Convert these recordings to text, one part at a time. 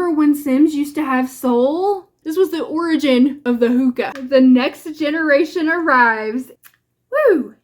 Remember when Sims used to have soul? This was the origin of the hookah. The next generation arrives. Woo!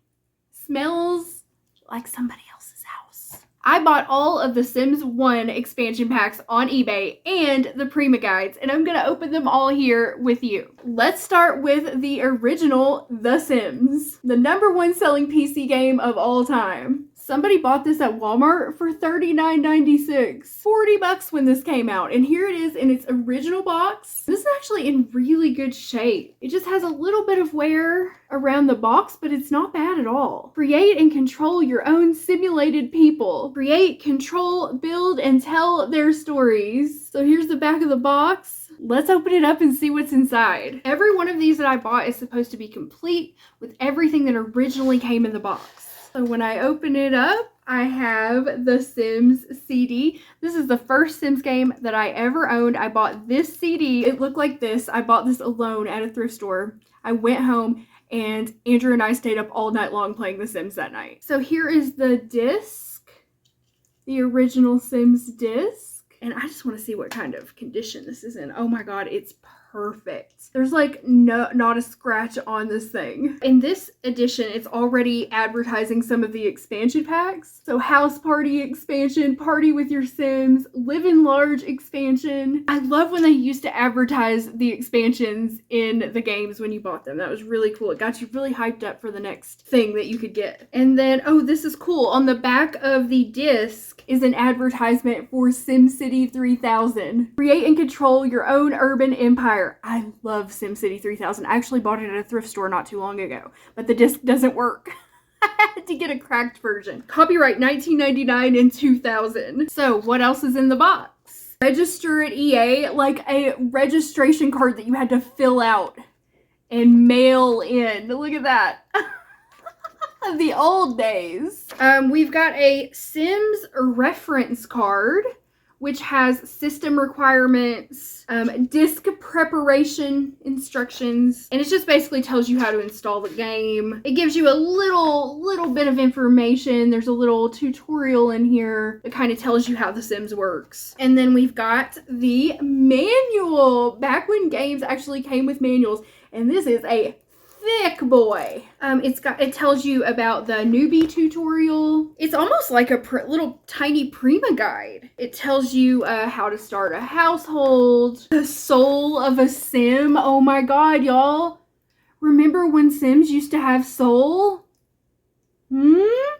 Smells like somebody else's house. I bought all of the Sims 1 expansion packs on eBay and the Prima guides, and I'm gonna open them all here with you. Let's start with the original The Sims, the #1 selling PC game of all time. Somebody bought this at Walmart for $39.96. 40 bucks when this came out. And here it is in its original box. This is actually in really good shape. It just has a little bit of wear around the box, but it's not bad at all. Create and control your own simulated people. Create, control, build, and tell their stories. So here's the back of the box. Let's open it up and see what's inside. Every one of these that I bought is supposed to be complete with everything that originally came in the box. So when I open it up, I have the Sims CD. This is the first Sims game that I ever owned. I bought this CD. It looked like this. I bought this alone at a thrift store. I went home and Andrew and I stayed up all night long playing The Sims that night. So here is the disc, the original Sims disc. And I just want to see what kind of condition this is in. Oh my God, it's perfect. There's like not a scratch on this thing. In this edition, it's already advertising some of the expansion packs. So House Party expansion, Party with Your Sims, Live in Large expansion. I love when they used to advertise the expansions in the games when you bought them. That was really cool. It got you really hyped up for the next thing that you could get. And then, oh, this is cool. On the back of the disc is an advertisement for SimCity 3000. Create and control your own urban empire. I love SimCity 3000. I actually bought it at a thrift store not too long ago, but the disc doesn't work. I had to get a cracked version. Copyright 1999 and 2000. So what else is in the box? Register at EA, like a registration card that you had to fill out and mail in. Look at that. The old days. We've got a Sims reference card, which has system requirements, disk preparation instructions, and it just basically tells you how to install the game. It gives you a little bit of information. There's a little tutorial in here that kind of tells you how The Sims works. And then we've got the manual, back when games actually came with manuals, and this is a thick boy. It tells you about the newbie tutorial. It's almost like a little tiny Prima guide. It tells you how to start a household, the soul of a Sim. Oh my God, y'all. Remember when Sims used to have soul?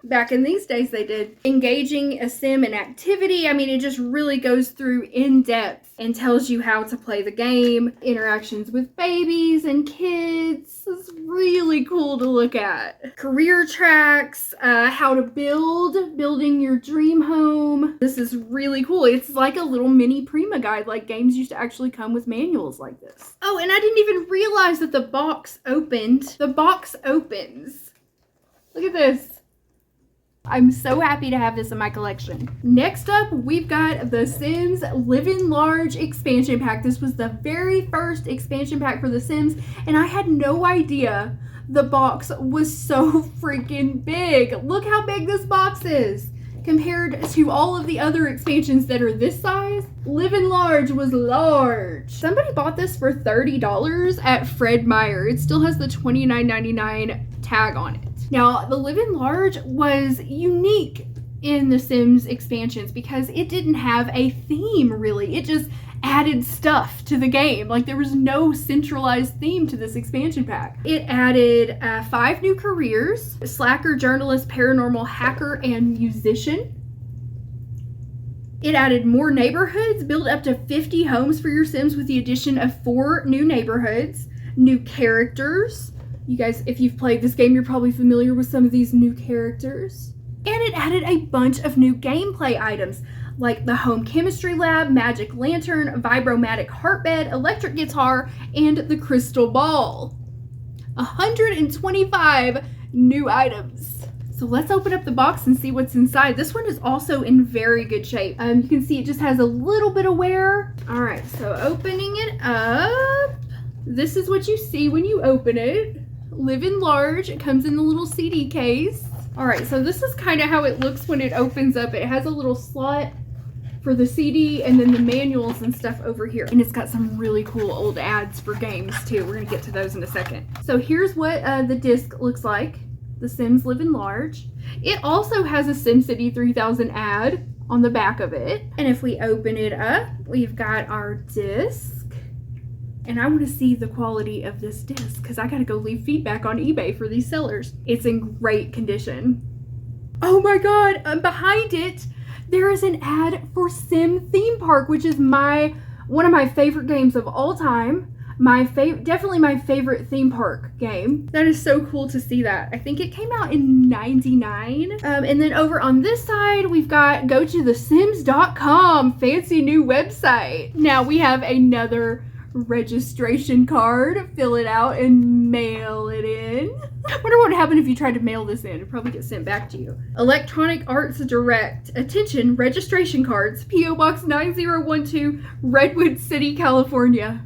Back in these days they did. Engaging a Sim in activity. I mean, it just really goes through in depth and tells you how to play the game. Interactions with babies and kids. It's really cool to look at. Career tracks, how to building your dream home. This is really cool. It's like a little mini Prima guide, like games used to actually come with manuals like this. Oh, and I didn't even realize that the box opened. The box opens. Look at this. I'm so happy to have this in my collection. Next up, we've got the Sims Live in Large expansion pack. This was the very first expansion pack for The Sims, and I had no idea the box was so freaking big. Look how big this box is. Compared to all of the other expansions that are this size, Live in Large was large. Somebody bought this for $30 at Fred Meyer. It still has the $29.99 tag on it. Now, the Live in Large was unique in the Sims expansions because it didn't have a theme, really. It just added stuff to the game. Like, there was no centralized theme to this expansion pack. It added 5 new careers: slacker, journalist, paranormal, hacker, and musician. It added more neighborhoods, build up to 50 homes for your Sims with the addition of 4 new neighborhoods, new characters. You guys, if you've played this game, you're probably familiar with some of these new characters. And it added a bunch of new gameplay items, like the Home Chemistry Lab, Magic Lantern, Vibromatic Heartbed, Electric Guitar, and the Crystal Ball. 125 new items. So let's open up the box and see what's inside. This one is also in very good shape. You can see it just has a little bit of wear. All right, so opening it up, this is what you see when you open it. Live in Large. It comes in the little CD case. All right, so this is kind of how it looks when it opens up. It has a little slot for the CD, and then the manuals and stuff over here. And it's got some really cool old ads for games too. We're gonna get to those in a second. So here's what the disc looks like. The Sims Live in Large. It also has a SimCity 3000 ad on the back of it. And if we open it up, we've got our disc. And I want to see the quality of this disc because I gotta go leave feedback on eBay for these sellers. It's in great condition. Oh my god, behind it, there is an ad for Sim Theme Park, which is one of my favorite games of all time. Definitely my favorite theme park game. That is so cool to see that. I think it came out in '99. And then over on this side, we've got go to thesims.com, fancy new website. Now we have another registration card. Fill it out and mail it in. I wonder what would happen if you tried to mail this in. It'd probably get sent back to you. Electronic Arts Direct. Attention, registration cards. P.O. Box 9012, Redwood City, California.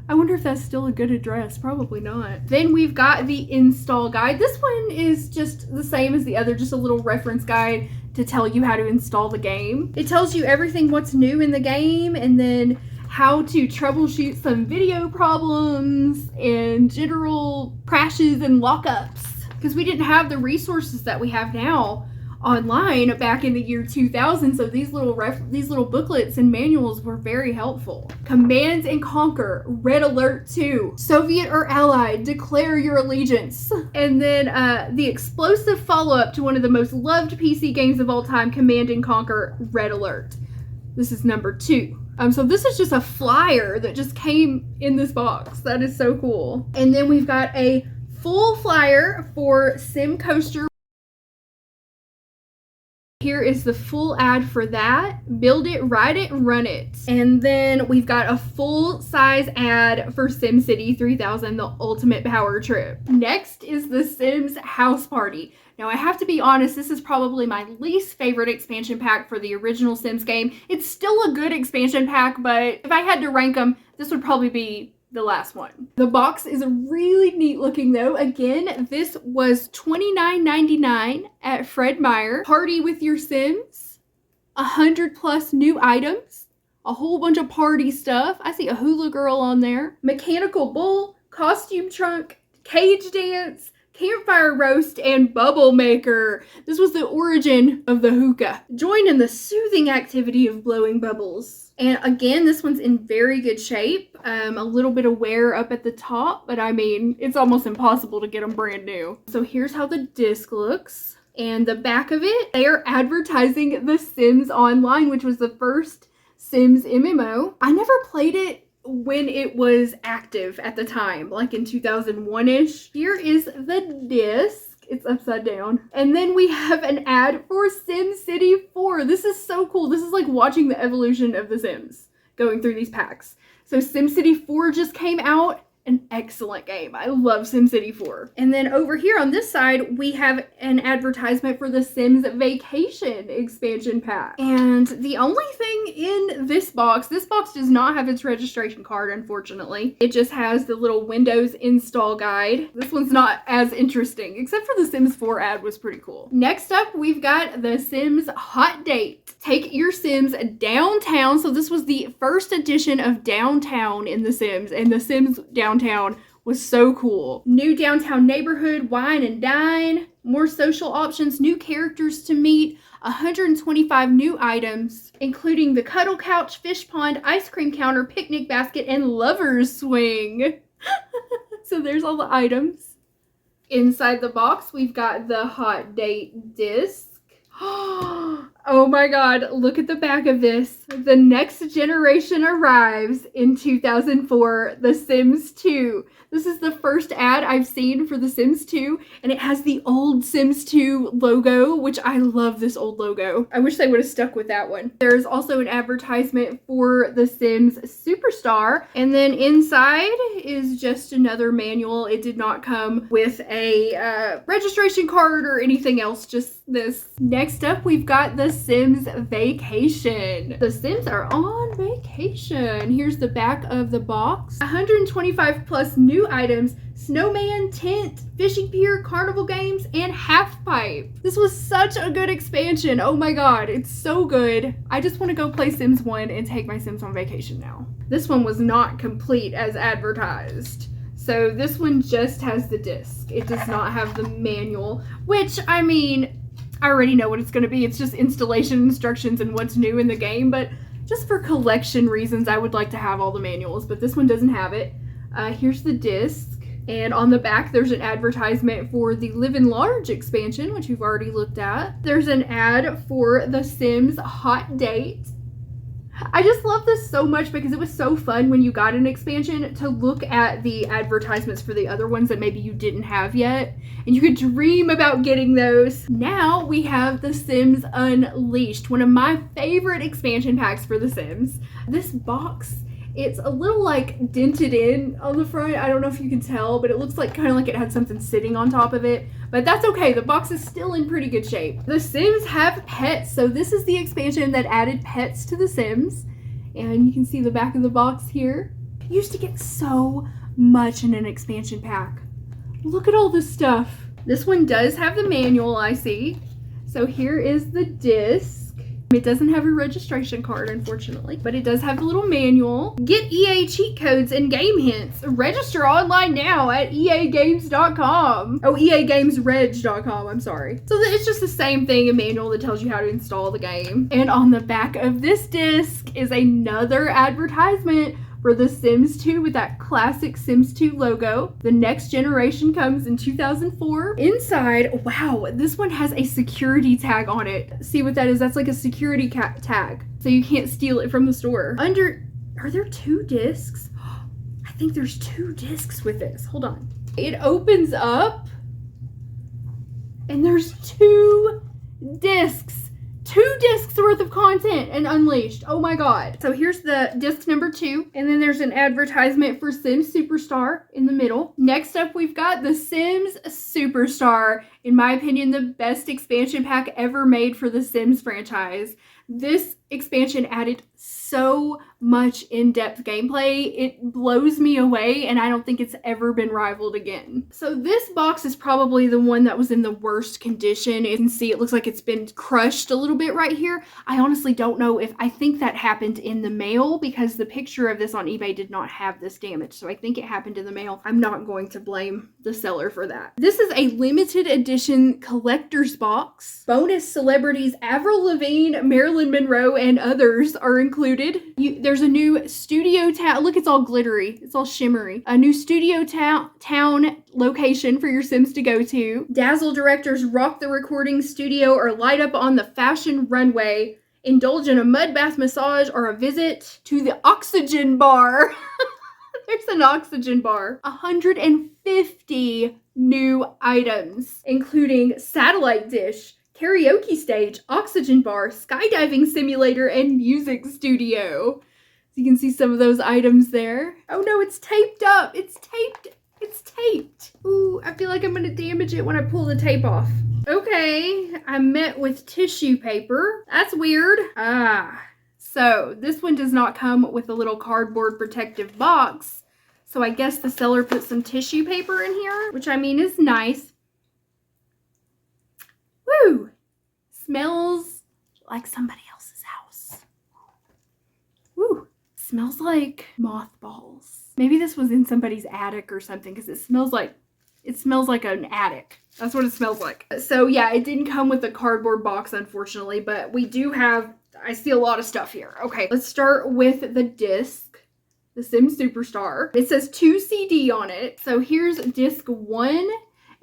I wonder if that's still a good address. Probably not. Then we've got the install guide. This one is just the same as the other, just a little reference guide to tell you how to install the game. It tells you everything what's new in the game, and then how to troubleshoot some video problems and general crashes and lockups, because we didn't have the resources that we have now online back in the year 2000, so these little booklets and manuals were very helpful. Command and Conquer, Red Alert 2, Soviet or Allied, declare your allegiance. And then the explosive follow-up to one of the most loved PC games of all time, Command and Conquer, Red Alert. This is number 2. So this is just a flyer that just came in this box. That is so cool. And then we've got a full flyer for Sim Coaster. Here is the full ad for that. Build it, ride it, run it. And then we've got a full-size ad for SimCity 3000, the ultimate power trip. Next is the Sims House Party. Now, I have to be honest, this is probably my least favorite expansion pack for the original Sims game. It's still a good expansion pack, but if I had to rank them, this would probably be the last one. The box is really neat looking though. Again, this was $29.99 at Fred Meyer. Party with your Sims, 100+ new items, a whole bunch of party stuff. I see a hula girl on there. Mechanical bull, costume trunk, cage dance, campfire roast, and bubble maker. This was the origin of the hookah. Join in the soothing activity of blowing bubbles. And again, this one's in very good shape. A little bit of wear up at the top, but I mean, it's almost impossible to get them brand new. So here's how the disc looks. And the back of it, they are advertising The Sims Online, which was the first Sims MMO. I never played it when it was active at the time, like in 2001-ish. Here is the disc. It's upside down. And then we have an ad for SimCity 4. This is so cool. This is like watching the evolution of The Sims going through these packs. So SimCity 4 just came out. An excellent game. I love SimCity 4. And then over here on this side, we have an advertisement for the Sims Vacation expansion pack. And the only thing in this box does not have its registration card, unfortunately. It just has the little Windows install guide. This one's not as interesting, except for the Sims 4 ad was pretty cool. Next up, we've got the Sims Hot Date. Take your Sims downtown. So this was the first edition of downtown in The Sims, and The Sims downtown was so cool. New downtown neighborhood, wine and dine, more social options, new characters to meet, 125 new items, including the cuddle couch, fish pond, ice cream counter, picnic basket, and lover's swing. So there's all the items. Inside the box, we've got the Hot Date disc. Oh my god, look at the back of this. The next generation arrives in 2004, The Sims 2. This is the first ad I've seen for The Sims 2, and it has the old Sims 2 logo, which I love this old logo. I wish they would have stuck with that one. There's also an advertisement for The Sims Superstar, and then inside is just another manual. It did not come with a registration card or anything else, just this. Next up, we've got The Sims Vacation. The Sims are on vacation. Here's the back of the box. 125+ new items, snowman, tent, fishing pier, carnival games, and half pipe. This was such a good expansion. Oh my god, it's so good. I just want to go play Sims 1 and take my Sims on vacation now. This one was not complete as advertised. So this one just has the disc. It does not have the manual, which, I mean, I already know what it's going to be. It's just installation instructions and what's new in the game, but just for collection reasons, I would like to have all the manuals, but this one doesn't have it. Here's the disc, and on the back there's an advertisement for the Live in Large expansion, which we've already looked at. There's an ad for the Sims Hot Date. I just love this so much because it was so fun when you got an expansion to look at the advertisements for the other ones that maybe you didn't have yet, and you could dream about getting those. Now we have The Sims Unleashed, one of my favorite expansion packs for The Sims. This box, it's a little like dented in on the front. I don't know if you can tell, but it looks like kind of like it had something sitting on top of it. But that's okay. The box is still in pretty good shape. The Sims have pets. So this is the expansion that added pets to The Sims. And you can see the back of the box here. You used to get so much in an expansion pack. Look at all this stuff. This one does have the manual, I see. So here is the disc. It doesn't have a registration card, unfortunately, but it does have the little manual. Get EA cheat codes and game hints. Register online now at eagames.com. Oh, eagamesreg.com, I'm sorry. So it's just the same thing, a manual that tells you how to install the game. And on the back of this disc is another advertisement for The Sims 2 with that classic Sims 2 logo. The next generation comes in 2004. Inside, wow, this one has a security tag on it. See what that is? That's like a security tag, so you can't steal it from the store. Are there 2 discs? I think there's 2 discs with this. Hold on. It opens up, and there's 2 discs. 2 discs worth of content and Unleashed. Oh my god. So here's the disc number 2. And then there's an advertisement for Sims Superstar in the middle. Next up, we've got the Sims Superstar. In my opinion, the best expansion pack ever made for the Sims franchise. This expansion added so much in-depth gameplay. It blows me away, and I don't think it's ever been rivaled again. So this box is probably the one that was in the worst condition. You can see it looks like it's been crushed a little bit right here. I honestly don't know I think that happened in the mail because the picture of this on eBay did not have this damage. So I think it happened in the mail. I'm not going to blame the seller for that. This is a limited edition collector's box. Bonus celebrities Avril Lavigne, Marilyn Monroe, and others are included. There's a new studio town. Look, it's all glittery. It's all shimmery. A new studio town location for your Sims to go to. Dazzle directors rock the recording studio or light up on the fashion runway. Indulge in a mud bath massage or a visit to the oxygen bar. There's an oxygen bar. 150 new items, including satellite dish, karaoke stage, oxygen bar, skydiving simulator, and music studio. So you can see some of those items there. Oh no, it's taped up. It's taped. It's taped. Ooh, I feel like I'm gonna damage it when I pull the tape off. Okay, I'm met with tissue paper. That's weird. So this one does not come with a little cardboard protective box. So I guess the seller put some tissue paper in here, which I mean is nice. Woo! Smells like somebody else's house. Woo! Smells like mothballs. Maybe this was in somebody's attic or something because it smells like an attic. That's what it smells like. So yeah, it didn't come with a cardboard box, unfortunately, but we do have, I see a lot of stuff here. Okay, let's start with the disc, the Sims Superstar. It says 2 CD on it. So here's disc 1.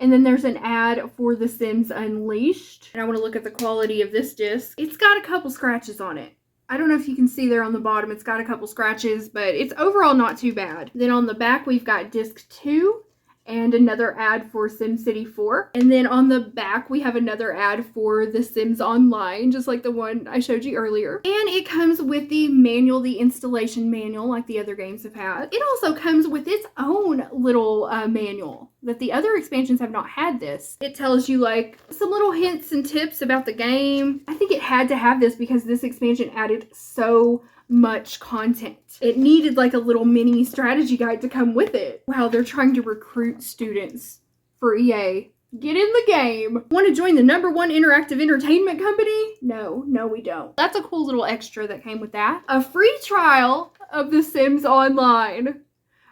And then there's an ad for The Sims Unleashed. And I want to look at the quality of this disc. It's got a couple scratches on it. I don't know if you can see there on the bottom. It's got a couple scratches, but it's overall not too bad. Then on the back, we've got disc 2 and another ad for SimCity 4. And then on the back, we have another ad for The Sims Online, just like the one I showed you earlier. And it comes with the manual, the installation manual, like the other games have had. It also comes with its own little manual that the other expansions have not had this. It tells you like some little hints and tips about the game. I think it had to have this because this expansion added so much content. It needed like a little mini strategy guide to come with it. Wow, they're trying to recruit students for EA. Get in the game. Want to join the #1 interactive entertainment company? No, we don't. That's a cool little extra that came with that. A free trial of The Sims Online.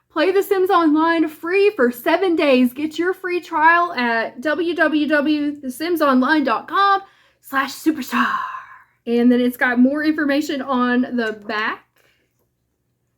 Play The Sims Online free for 7 days. Get your free trial at www.thesimsonline.com/superstar. And then it's got more information on the back.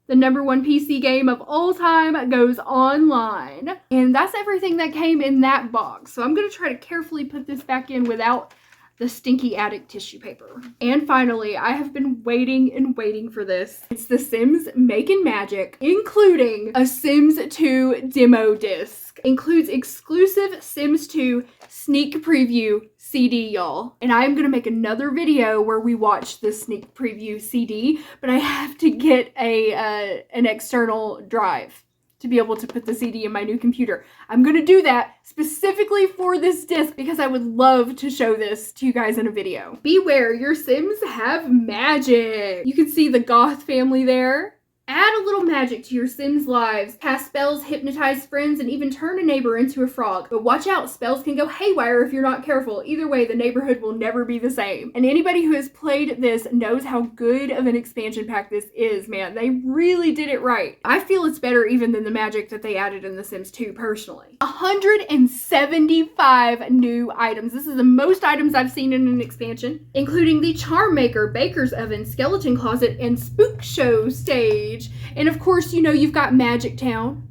The #1 PC game of all time goes online. And that's everything that came in that box. So I'm going to try to carefully put this back in without the stinky attic tissue paper. And finally, I have been waiting and waiting for this. It's The Sims Making Magic, including a Sims 2 demo disc. Includes exclusive Sims 2 sneak preview CD, y'all. And I'm gonna make another video where we watch the sneak preview CD, but I have to get an external drive to be able to put the CD in my new computer. I'm gonna do that specifically for this disc because I would love to show this to you guys in a video. Beware, your Sims have magic. You can see the Goth family there. Add a little magic to your Sims' lives. Cast spells, hypnotize friends, and even turn a neighbor into a frog. But watch out, spells can go haywire if you're not careful. Either way, the neighborhood will never be the same. And anybody who has played this knows how good of an expansion pack this is, man. They really did it right. I feel it's better even than the magic that they added in The Sims 2, personally. 175 new items. This is the most items I've seen in an expansion, including the Charm Maker, Baker's Oven, Skeleton Closet, and Spook Show stage. And of course, you know, you've got Magic Town.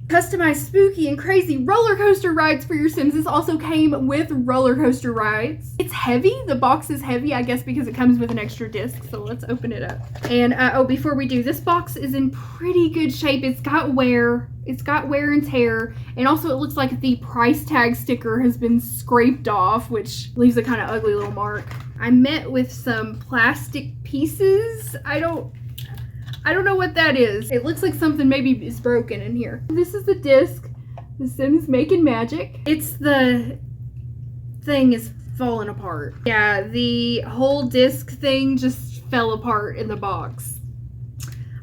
Customized spooky and crazy roller coaster rides for your Sims. This also came with roller coaster rides. It's heavy. The box is heavy, I guess, because it comes with an extra disc. So let's open it up. And before we do, this box is in pretty good shape. It's got wear. It's got wear and tear. And also it looks like the price tag sticker has been scraped off, which leaves a kind of ugly little mark. I met with some plastic pieces. I don't know what that is. It looks like something maybe is broken in here. This is the disc, The Sims Making Magic. The thing is falling apart. Yeah, the whole disc thing just fell apart in the box.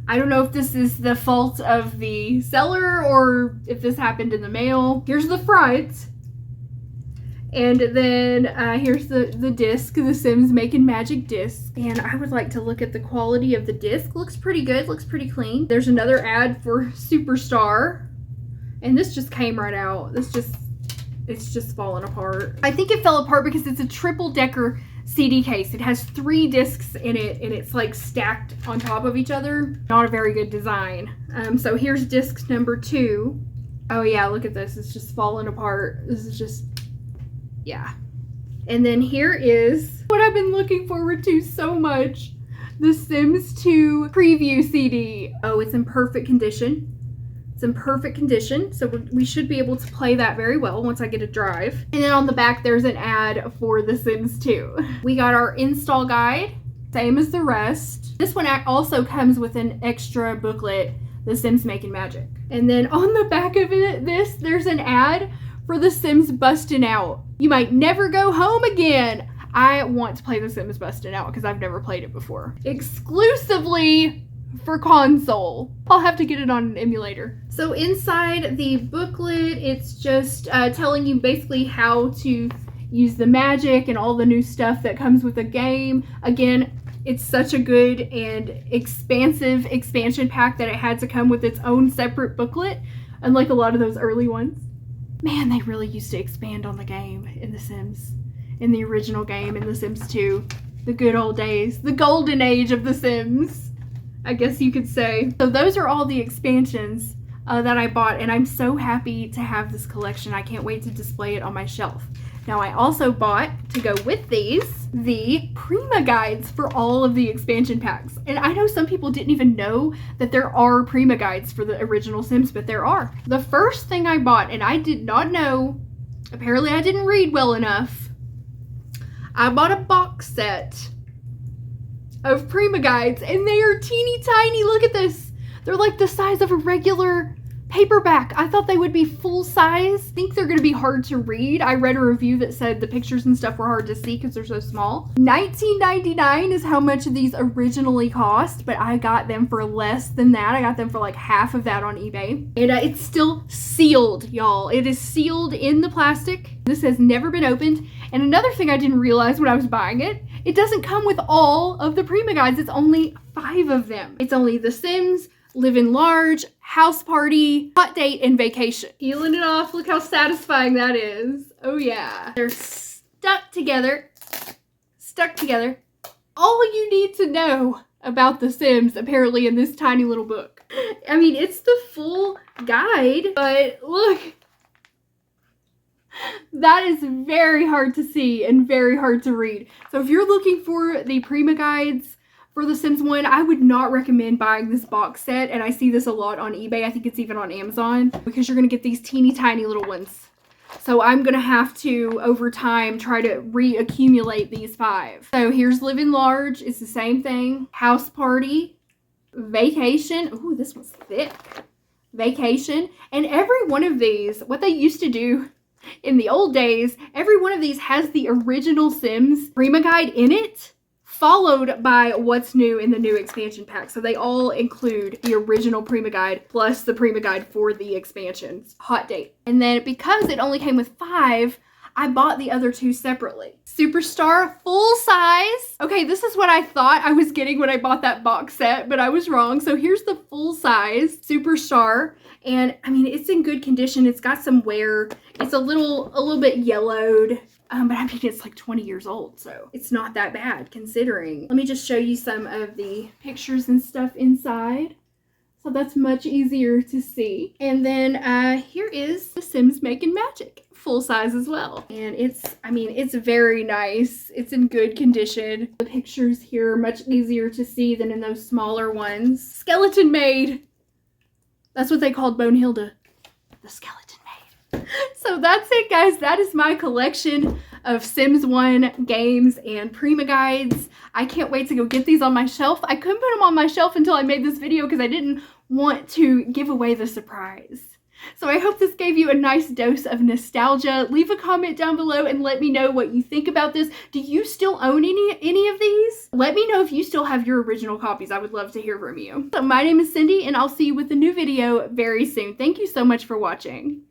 I don't know if this is the fault of the seller or if this happened in the mail. Here's the front. And then here's the disc, The Sims Making Magic disc. And I would like to look at the quality of the disc. Looks pretty good, looks pretty clean. There's another ad for Superstar. And this just came right out. It's just falling apart. I think it fell apart because it's a triple-decker CD case. It has 3 discs in it and it's like stacked on top of each other. Not a very good design. So here's disc number 2. Oh yeah, look at this. It's just falling apart. This is just... yeah. And then here is what I've been looking forward to so much. The Sims 2 preview CD. Oh, it's in perfect condition. It's in perfect condition. So we should be able to play that very well once I get a drive. And then on the back, there's an ad for The Sims 2. We got our install guide, same as the rest. This one also comes with an extra booklet, The Sims Making Magic. And then on the back of there's an ad for The Sims Bustin' Out. You might never go home again. I want to play The Sims Bustin' Out because I've never played it before. Exclusively for console. I'll have to get it on an emulator. So inside the booklet, it's just telling you basically how to use the magic and all the new stuff that comes with the game. Again, it's such a good and expansive expansion pack that it had to come with its own separate booklet, unlike a lot of those early ones. Man, they really used to expand on the game in The Sims. In the original game, in The Sims 2. The good old days. The golden age of The Sims, I guess you could say. So those are all the expansions that I bought, and I'm so happy to have this collection. I can't wait to display it on my shelf. Now, I also bought, to go with these, the Prima guides for all of the expansion packs. And I know some people didn't even know that there are Prima guides for the original Sims, but there are. The first thing I bought, and I did not know, apparently I didn't read well enough, I bought a box set of Prima guides, and they are teeny tiny. Look at this. They're like the size of a regular paperback. I thought they would be full size. I think they're gonna be hard to read. I read a review that said the pictures and stuff were hard to see because they're so small. $19.99 is how much these originally cost, but I got them for less than that. I got them for like half of that on eBay. And it's still sealed, y'all. It is sealed in the plastic. This has never been opened. And another thing I didn't realize when I was buying it, it doesn't come with all of the Prima guides. It's only 5 of them. It's only The Sims, Living Large, House Party, Hot Date, and Vacation. Peeling it off, look how satisfying that is. Oh yeah. They're stuck together. Stuck together. All you need to know about The Sims, apparently, in this tiny little book. I mean, it's the full guide, but look. That is very hard to see and very hard to read. So if you're looking for the Prima guides for The Sims 1, I would not recommend buying this box set, and I see this a lot on eBay. I think it's even on Amazon, because you're going to get these teeny tiny little ones. So I'm going to have to, over time, try to reaccumulate these 5. So here's Living Large. It's the same thing. House Party. Vacation. Ooh, this one's thick. Vacation. And every one of these, what they used to do in the old days, every one of these has the original Sims Prima guide in it, followed by what's new in the new expansion pack. So they all include the original Prima guide plus the Prima guide for the expansions. Hot Date. And then because it only came with 5, I bought the other 2 separately. Superstar, full size. Okay, this is what I thought I was getting when I bought that box set, but I was wrong. So here's the full size Superstar. And I mean, it's in good condition. It's got some wear. It's a little bit yellowed. But I mean, it's like 20 years old, so it's not that bad considering. Let me just show you some of the pictures and stuff inside. So that's much easier to see. And then here is The Sims Making Magic, full size as well. And it's very nice. It's in good condition. The pictures here are much easier to see than in those smaller ones. Skeleton Maid. That's what they called Bonehilda, the Skeleton Maid. So that's it, guys. That is my collection of Sims 1 games and Prima guides. I can't wait to go get these on my shelf. I couldn't put them on my shelf until I made this video because I didn't want to give away the surprise. So I hope this gave you a nice dose of nostalgia. Leave a comment down below and let me know what you think about this. Do you still own any of these? Let me know if you still have your original copies. I would love to hear from you. So my name is Cindy, and I'll see you with a new video very soon. Thank you so much for watching.